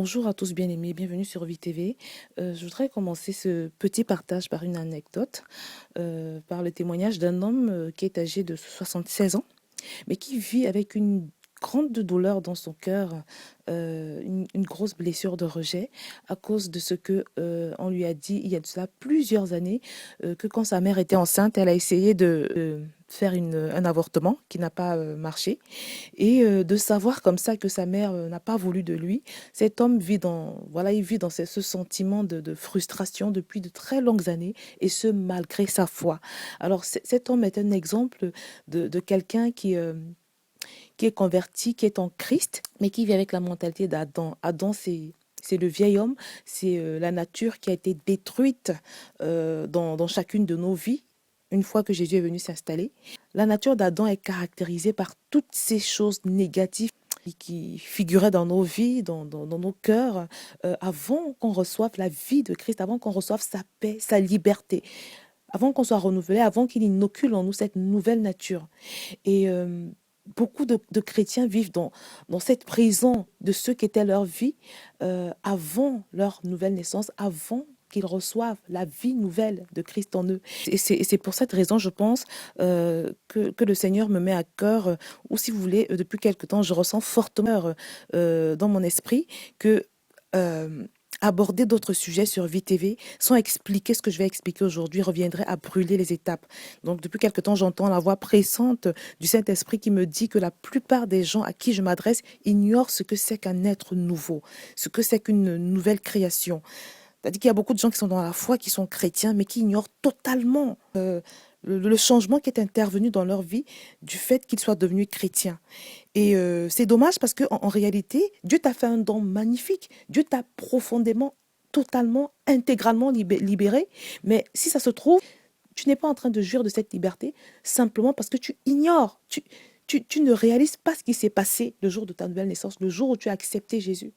Bonjour à tous bien-aimés, bienvenue sur VTV. Je voudrais commencer ce petit partage par une anecdote, par le témoignage d'un homme qui est âgé de 76 ans, mais qui vit avec une grande douleur dans son cœur, une grosse blessure de rejet à cause de ce que on lui a dit il y a de cela plusieurs années, que quand sa mère était enceinte, elle a essayé de faire un avortement qui n'a pas marché et de savoir comme ça que sa mère n'a pas voulu de lui. Cet homme vit voilà, il vit dans ce sentiment de frustration depuis de très longues années et ce malgré sa foi. Alors cet homme est un exemple de quelqu'un qui est converti, qui est en Christ, mais qui vit avec la mentalité d'Adam. Adam, c'est le vieil homme, c'est la nature qui a été détruite dans chacune de nos vies une fois que Jésus est venu s'installer. La nature d'Adam est caractérisée par toutes ces choses négatives qui figuraient dans nos vies, dans nos cœurs, avant qu'on reçoive la vie de Christ, avant qu'on reçoive sa paix, sa liberté, avant qu'on soit renouvelé, avant qu'il inocule en nous cette nouvelle nature. Et beaucoup de chrétiens vivent dans cette prison de ceux qui étaient leur vie avant leur nouvelle naissance, avant qu'ils reçoivent la vie nouvelle de Christ en eux. Et c'est pour cette raison, je pense, que le Seigneur me met à cœur, ou si vous voulez, depuis quelque temps, je ressens fortement dans mon esprit que aborder d'autres sujets sur VTV sans expliquer ce que je vais expliquer aujourd'hui reviendrait à brûler les étapes. Donc depuis quelque temps, j'entends la voix pressante du Saint-Esprit qui me dit que la plupart des gens à qui je m'adresse ignorent ce que c'est qu'un être nouveau, ce que c'est qu'une nouvelle création. C'est-à-dire qu'il y a beaucoup de gens qui sont dans la foi, qui sont chrétiens, mais qui ignorent totalement le changement qui est intervenu dans leur vie du fait qu'ils soient devenus chrétiens. Et c'est dommage parce qu'en réalité, Dieu t'a fait un don magnifique. Dieu t'a profondément, totalement, intégralement libéré. Mais si ça se trouve, tu n'es pas en train de jouir de cette liberté simplement parce que tu ignores, tu ne réalises pas ce qui s'est passé le jour de ta nouvelle naissance, le jour où tu as accepté Jésus.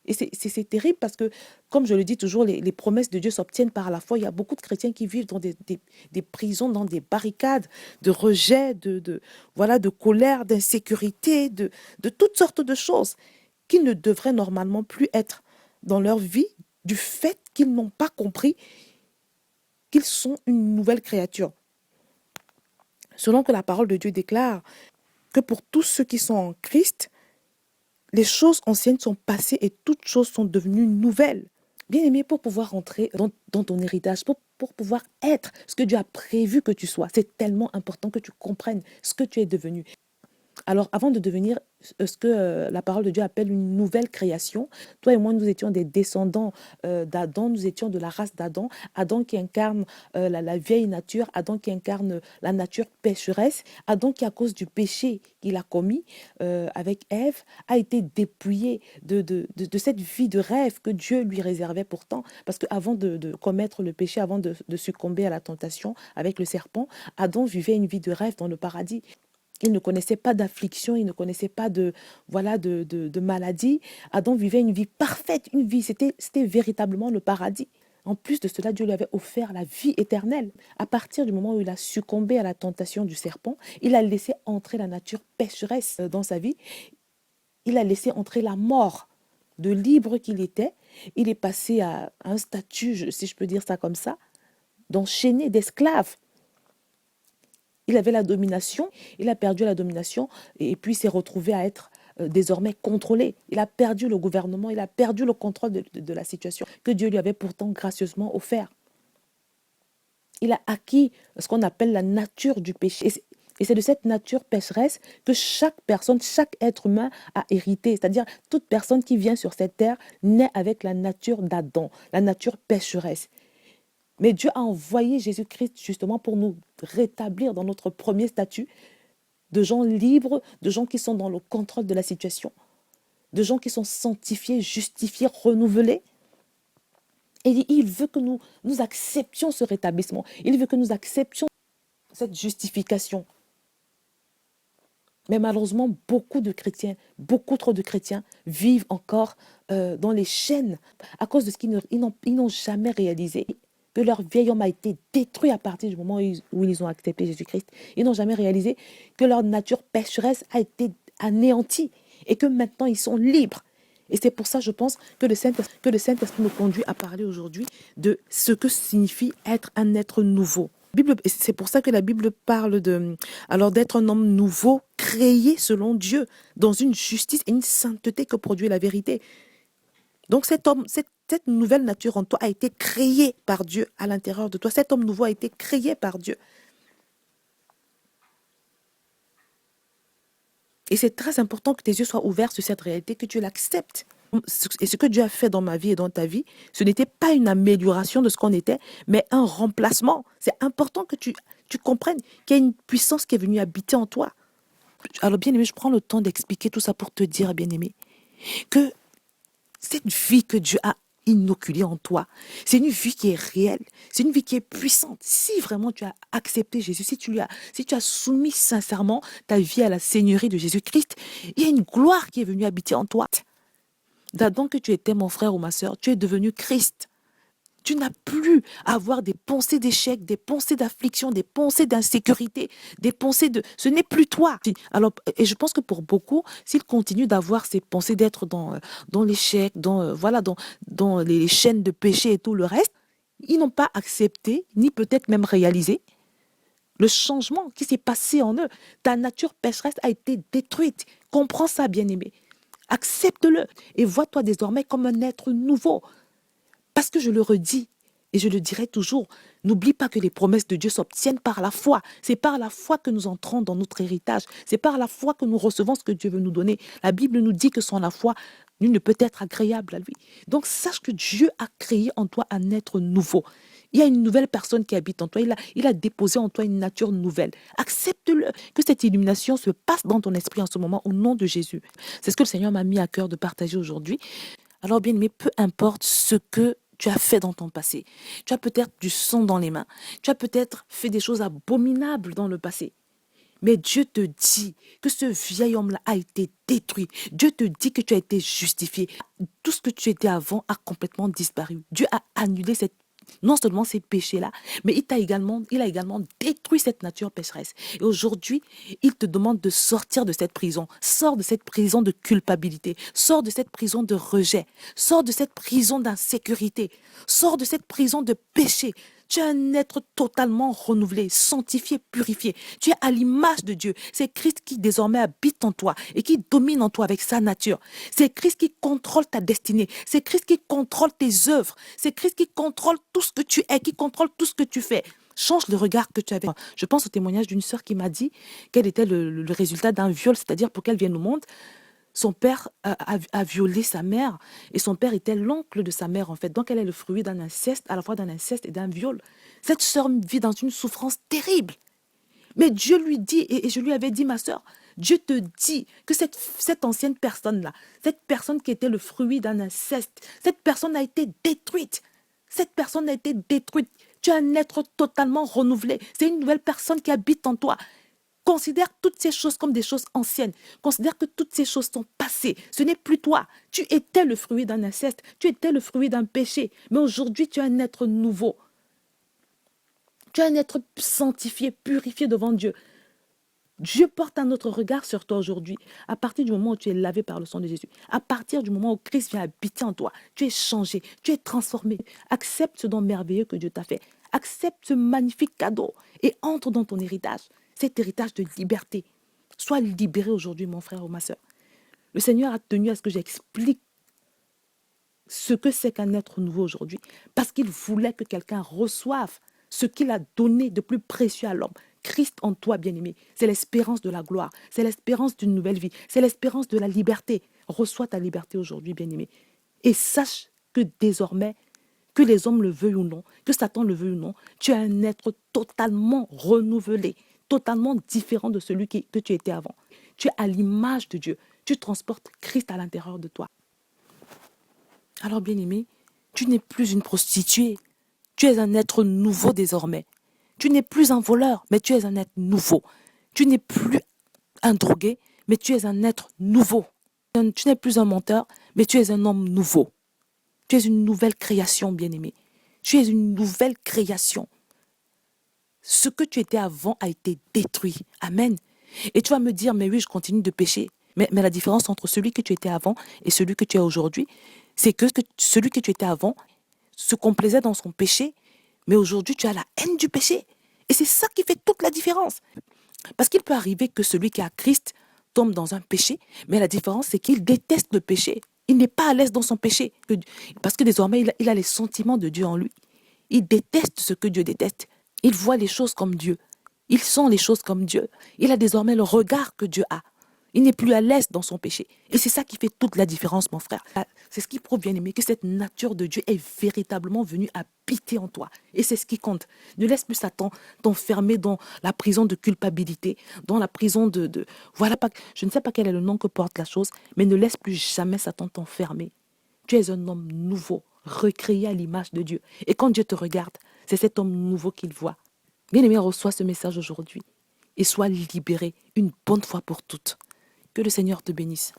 Et c'est terrible parce que, comme je le dis toujours, les promesses de Dieu s'obtiennent par la foi. Il y a beaucoup de chrétiens qui vivent dans des prisons, dans des barricades de rejet, voilà, de colère, d'insécurité, de toutes sortes de choses qui ne devraient normalement plus être dans leur vie du fait qu'ils n'ont pas compris qu'ils sont une nouvelle créature. Selon que la parole de Dieu déclare que pour tous ceux qui sont en Christ, les choses anciennes sont passées et toutes choses sont devenues nouvelles. Bien aimé, pour pouvoir entrer dans ton héritage, pour pouvoir être ce que Dieu a prévu que tu sois, c'est tellement important que tu comprennes ce que tu es devenu. Alors, avant de devenir ce que la parole de Dieu appelle une nouvelle création, toi et moi, nous étions des descendants d'Adam, nous étions de la race d'Adam, Adam qui incarne la vieille nature, Adam qui incarne la nature pécheresse, Adam qui, à cause du péché qu'il a commis avec Ève, a été dépouillé de cette vie de rêve que Dieu lui réservait pourtant, parce qu'avant de commettre le péché, avant de succomber à la tentation avec le serpent, Adam vivait une vie de rêve dans le paradis. Il ne connaissait pas d'affliction, il ne connaissait pas voilà, de maladie. Adam vivait une vie parfaite, une vie, c'était véritablement le paradis. En plus de cela, Dieu lui avait offert la vie éternelle. À partir du moment où il a succombé à la tentation du serpent, il a laissé entrer la nature pécheresse dans sa vie. Il a laissé entrer la mort. De libre qu'il était, il est passé à un statut, si je peux dire ça comme ça, d'enchaîné, d'esclave. Il avait la domination, il a perdu la domination et puis s'est retrouvé à être désormais contrôlé. Il a perdu le gouvernement, il a perdu le contrôle de la situation que Dieu lui avait pourtant gracieusement offert. Il a acquis ce qu'on appelle la nature du péché. Et c'est de cette nature pécheresse que chaque personne, chaque être humain a hérité. C'est-à-dire toute personne qui vient sur cette terre naît avec la nature d'Adam, la nature pécheresse. Mais Dieu a envoyé Jésus-Christ justement pour nous rétablir dans notre premier statut de gens libres, de gens qui sont dans le contrôle de la situation, de gens qui sont sanctifiés, justifiés, renouvelés. Et il veut que nous acceptions ce rétablissement. Il veut que nous acceptions cette justification. Mais malheureusement, beaucoup de chrétiens, beaucoup trop de chrétiens vivent encore dans les chaînes à cause de ce qu'ils n'ont jamais réalisé. Que leur vieil homme a été détruit à partir du moment où ils ont accepté Jésus-Christ. Ils n'ont jamais réalisé que leur nature pécheresse a été anéantie et que maintenant ils sont libres. Et c'est pour ça, je pense, que le Saint-Esprit nous conduit à parler aujourd'hui de ce que signifie être un être nouveau. C'est pour ça que la Bible parle d'être un homme nouveau, créé selon Dieu, dans une justice et une sainteté que produit la vérité. Donc cet homme, cette nouvelle nature en toi a été créée par Dieu à l'intérieur de toi. Cet homme nouveau a été créé par Dieu. Et c'est très important que tes yeux soient ouverts sur cette réalité, que tu l'acceptes. Et ce que Dieu a fait dans ma vie et dans ta vie, ce n'était pas une amélioration de ce qu'on était, mais un remplacement. C'est important que tu comprennes qu'il y a une puissance qui est venue habiter en toi. Alors bien aimé, je prends le temps d'expliquer tout ça pour te dire, bien aimé, que cette vie que Dieu a inoculée en toi, c'est une vie qui est réelle, c'est une vie qui est puissante. Si vraiment tu as accepté Jésus, si tu as soumis sincèrement ta vie à la seigneurie de Jésus-Christ, il y a une gloire qui est venue habiter en toi. D'Adam que tu étais mon frère ou ma sœur, tu es devenu Christ. Tu n'as plus à avoir des pensées d'échec, des pensées d'affliction, des pensées d'insécurité, des pensées de... Ce n'est plus toi. Alors, et je pense que pour beaucoup, s'ils continuent d'avoir ces pensées d'être dans l'échec, dans les chaînes de péché et tout le reste, ils n'ont pas accepté, ni peut-être même réalisé, le changement qui s'est passé en eux. Ta nature pécheresse a été détruite. Comprends ça, bien-aimé. Accepte-le et vois-toi désormais comme un être nouveau. Parce que je le redis et je le dirai toujours, n'oublie pas que les promesses de Dieu s'obtiennent par la foi. C'est par la foi que nous entrons dans notre héritage. C'est par la foi que nous recevons ce que Dieu veut nous donner. La Bible nous dit que sans la foi, nul ne peut être agréable à lui. Donc sache que Dieu a créé en toi un être nouveau. Il y a une nouvelle personne qui habite en toi. Il a déposé en toi une nature nouvelle. Accepte-le, que cette illumination se passe dans ton esprit en ce moment au nom de Jésus. C'est ce que le Seigneur m'a mis à cœur de partager aujourd'hui. Alors bien aimé, peu importe ce que tu as fait dans ton passé. Tu as peut-être du sang dans les mains. Tu as peut-être fait des choses abominables dans le passé. Mais Dieu te dit que ce vieil homme-là a été détruit. Dieu te dit que tu as été justifié. Tout ce que tu étais avant a complètement disparu. Dieu a annulé non seulement ces péchés-là, mais il a également détruit cette nature pécheresse. Et aujourd'hui, il te demande de sortir de cette prison. Sors de cette prison de culpabilité. Sors de cette prison de rejet. Sors de cette prison d'insécurité. Sors de cette prison de péché. Tu es un être totalement renouvelé, sanctifié, purifié. Tu es à l'image de Dieu. C'est Christ qui désormais habite en toi et qui domine en toi avec sa nature. C'est Christ qui contrôle ta destinée. C'est Christ qui contrôle tes œuvres. C'est Christ qui contrôle tout ce que tu es, qui contrôle tout ce que tu fais. Change le regard que tu avais. Je pense au témoignage d'une sœur qui m'a dit quel était le résultat d'un viol, c'est-à-dire pour qu'elle vienne au monde. Son père a violé sa mère et son père était l'oncle de sa mère en fait. Donc elle est le fruit d'un inceste, à la fois d'un inceste et d'un viol. Cette sœur vit dans une souffrance terrible. Mais Dieu lui dit, et je lui avais dit, ma sœur, Dieu te dit que cette ancienne personne-là, cette personne qui était le fruit d'un inceste, cette personne a été détruite. Cette personne a été détruite. Tu es un être totalement renouvelé. C'est une nouvelle personne qui habite en toi. Considère toutes ces choses comme des choses anciennes. Considère que toutes ces choses sont passées. Ce n'est plus toi. Tu étais le fruit d'un inceste. Tu étais le fruit d'un péché. Mais aujourd'hui, tu es un être nouveau. Tu es un être sanctifié, purifié devant Dieu. Dieu porte un autre regard sur toi aujourd'hui. À partir du moment où tu es lavé par le sang de Jésus, à partir du moment où Christ vient habiter en toi, tu es changé, tu es transformé. Accepte ce don merveilleux que Dieu t'a fait. Accepte ce magnifique cadeau et entre dans ton héritage. Cet héritage de liberté. Sois libéré aujourd'hui, mon frère ou ma soeur. Le Seigneur a tenu à ce que j'explique ce que c'est qu'un être nouveau aujourd'hui. Parce qu'il voulait que quelqu'un reçoive ce qu'il a donné de plus précieux à l'homme. Christ en toi, bien-aimé. C'est l'espérance de la gloire. C'est l'espérance d'une nouvelle vie. C'est l'espérance de la liberté. Reçois ta liberté aujourd'hui, bien-aimé. Et sache que désormais, que les hommes le veuillent ou non, que Satan le veuille ou non, tu es un être totalement renouvelé, totalement différent de celui que tu étais avant. Tu es à l'image de Dieu. Tu transportes Christ à l'intérieur de toi. Alors, bien-aimé, tu n'es plus une prostituée. Tu es un être nouveau désormais. Tu n'es plus un voleur, mais tu es un être nouveau. Tu n'es plus un drogué, mais tu es un être nouveau. Tu n'es plus un menteur, mais tu es un homme nouveau. Tu es une nouvelle création, bien-aimé. Tu es une nouvelle création. Ce que tu étais avant a été détruit. Amen. Et tu vas me dire, mais oui, je continue de pécher. Mais la différence entre celui que tu étais avant et celui que tu es aujourd'hui, c'est que celui que tu étais avant se complaisait dans son péché, mais aujourd'hui tu as la haine du péché. Et c'est ça qui fait toute la différence. Parce qu'il peut arriver que celui qui a Christ tombe dans un péché, mais la différence c'est qu'il déteste le péché. Il n'est pas à l'aise dans son péché. Parce que désormais, il a les sentiments de Dieu en lui. Il déteste ce que Dieu déteste. Il voit les choses comme Dieu. Il sent les choses comme Dieu. Il a désormais le regard que Dieu a. Il n'est plus à l'aise dans son péché. Et c'est ça qui fait toute la différence, mon frère. C'est ce qui prouve, bien aimé, que cette nature de Dieu est véritablement venue habiter en toi. Et c'est ce qui compte. Ne laisse plus Satan t'enfermer dans la prison de culpabilité, dans la prison voilà, pas, je ne sais pas quel est le nom que porte la chose, mais ne laisse plus jamais Satan t'enfermer. Tu es un homme nouveau, recréé à l'image de Dieu. Et quand Dieu te regarde, c'est cet homme nouveau qu'il voit. Bien aimé, reçois ce message aujourd'hui et sois libéré une bonne fois pour toutes. Que le Seigneur te bénisse.